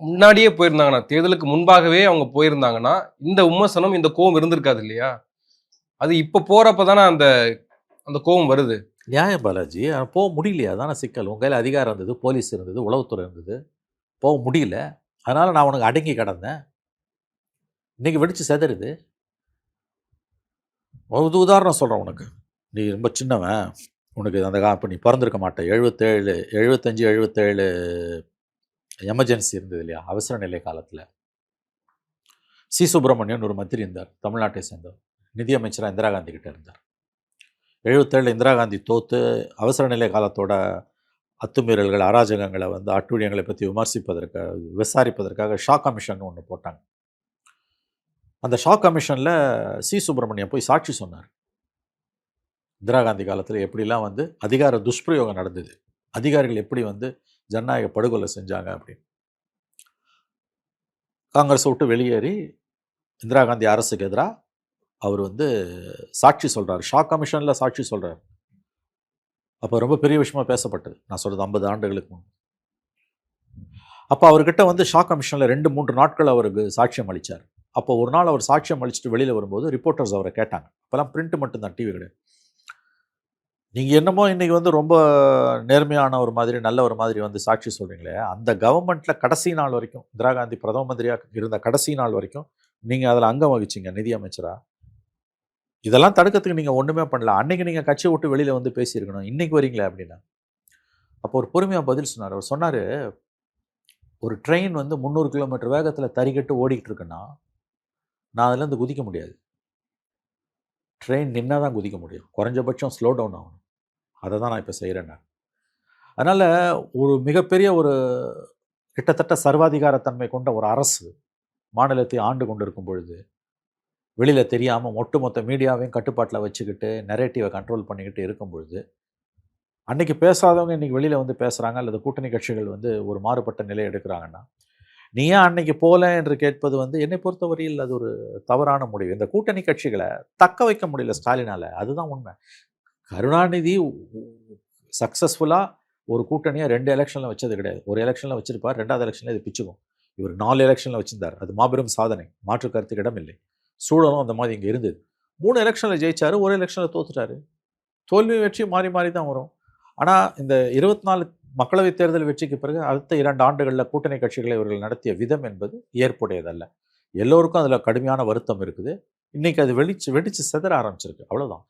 முன்னாடியே போயிருந்தாங்கன்னா, தேர்தலுக்கு முன்பாகவே அவங்க போயிருந்தாங்கன்னா, இந்த விமர்சனம், இந்த கோவம் இருந்திருக்காது இல்லையா? அது இப்ப போறப்ப தானே அந்த அந்த கோவம் வருது. நியாயம் பாலாஜி. போக முடியலையே அதான சிக்கல். உங்க கையில அதிகாரம் இருந்தது, போலீஸ் இருந்தது, உளவுத்துறை இருந்தது. போக முடியல. அதனால நான் உனக்கு அடங்கி கிடந்தேன். இன்னைக்கு வெடிச்சு செதறுது. ஒரு உதாரணம் சொல்கிறேன் உனக்கு. நீ ரொம்ப சின்னவன். உனக்கு அந்த இப்போ நீ பிறந்திருக்க மாட்டேன். 77 75 77 எமர்ஜென்சி இருந்தது இல்லையா, அவசர நிலை காலத்தில். சுப்பிரமணியன் ஒரு மந்திரி இருந்தார், தமிழ்நாட்டை சேர்ந்தவர். நிதியமைச்சராக இந்திரா காந்தி கிட்ட இருந்தார். 77 இந்திரா காந்தி தோத்து அவசர நிலை காலத்தோட அத்துமீறல்கள், அராஜகங்களை அட்டூழியங்களை பற்றி விசாரிப்பதற்காக ஷா கமிஷன் ஒன்று போட்டாங்க. அந்த ஷா கமிஷனில் சுப்பிரமணியம் போய் சாட்சி சொன்னார். இந்திரா காந்தி காலத்தில் எப்படிலாம் அதிகார துஷ்பிரயோகம் நடந்தது, அதிகாரிகள் எப்படி ஜனநாயக படுகொலை செஞ்சாங்க அப்படின்னு. காங்கிரஸை விட்டு வெளியேறி இந்திரா காந்தி அரசுக்கு எதிராக அவர் சாட்சி சொல்கிறார். ஷா கமிஷனில் சாட்சி சொல்கிறார். அப்போ ரொம்ப பெரிய விஷயமா பேசப்பட்டது. நான் சொல்கிறது 50 ஆண்டுகளுக்கு முன். அப்போ அவர்கிட்ட ஷா கமிஷனில் 2-3 நாட்கள் அவருக்கு சாட்சியம் அளித்தார். அப்போ ஒரு நாள் அவர் சாட்சியம் அளிச்சுட்டு வெளியில் வரும்போது ரிப்போர்ட்டர்ஸ் அவரை கேட்டாங்க. அப்போல்லாம் பிரிண்ட் மட்டும்தான், டிவி கிடையாது. நீங்கள் என்னமோ இன்றைக்கி ரொம்ப நேர்மையான ஒரு மாதிரி, நல்ல ஒரு மாதிரி சாட்சி சொல்கிறீங்களே, அந்த கவர்மெண்ட்டில் கடைசி நாள் வரைக்கும், இந்திரா காந்தி பிரதம மந்திரியாக இருந்த கடைசி நாள் வரைக்கும் நீங்கள் அதில் அங்கம் வகிச்சிங்க நிதியமைச்சராக. இதெல்லாம் தடுக்கிறதுக்கு நீங்கள் ஒன்றுமே பண்ணல. அன்றைக்கி நீங்கள் கட்சியை விட்டு வெளியில் பேசியிருக்கணும். இன்றைக்கி வரீங்களே அப்படின்னா. அப்போ ஒரு பொறுமையாக பதில் சொன்னார். அவர் சொன்னார், ஒரு ட்ரெயின் 300 கிலோமீட்டர் வேகத்தில் தறிக்கட்டு ஓடிக்கிட்டு இருக்குன்னா நான் அதுலேருந்து குதிக்க முடியாது. ட்ரெயின் நின்னா தான் குதிக்க முடியும். குறைஞ்சபட்சம் ஸ்லோ டவுன் ஆகணும். அதை தான் நான் இப்போ செய்கிறேன். அதனால் ஒரு மிகப்பெரிய ஒரு கிட்டத்தட்ட சர்வாதிகாரத்தன்மை கொண்ட ஒரு அரசு மாநிலத்தை ஆண்டு கொண்டு இருக்கும் பொழுது, வெளியில் தெரியாமல் ஒட்டுமொத்த மீடியாவையும் கட்டுப்பாட்டில் வச்சுக்கிட்டு நெரேட்டிவை கண்ட்ரோல் பண்ணிக்கிட்டு இருக்கும் பொழுது, அன்றைக்கி பேசாதவங்க இன்றைக்கி வெளியில் பேசுகிறாங்க, அல்லது கூட்டணி கட்சிகள் ஒரு மாறுபட்ட நிலை எடுக்கிறாங்கன்னா, நீ ஏன் அன்னைக்கு போல என்று கேட்பது என்னை பொறுத்தவரையில் அது ஒரு தவறான முடிவு. இந்த கூட்டணி கட்சிகளை தக்க வைக்க முடியல ஸ்டாலினால். அதுதான் உண்மை. கருணாநிதி சக்ஸஸ்ஃபுல்லாக ஒரு கூட்டணியாக 2 எலெக்ஷனில் வச்சது கிடையாது. ஒரு எலெக்ஷனில் வச்சிருப்பார், 2வது எலெக்ஷனில் இது பிச்சுக்கும். இவர் 4 எலெக்ஷனில் வச்சிருந்தார். அது மாபெரும் சாதனை, மாற்று கருத்துக்கு இடமில்லை. சூழலும் அந்த மாதிரி இங்கே இருந்தது. 3 எலெக்ஷனில் ஜெயிச்சார், ஒரு எலெக்ஷனில் தோத்துட்டாரு. தோல்வி வெற்றி மாறி மாறி தான் வரும். ஆனால் இந்த 24 மக்களவைத் தேர்தல் வெற்றிக்கு பிறகு அடுத்த 2 ஆண்டுகளில் கூட்டணி கட்சிகளை இவர்கள் நடத்திய விதம் என்பது ஏற்புடையதல்ல. எல்லோருக்கும் அதில் கடுமையான வருத்தம் இருக்குது. இன்றைக்கி அது வெடிச்சு சிதற ஆரம்பிச்சிருக்கு. அவ்வளோதான்.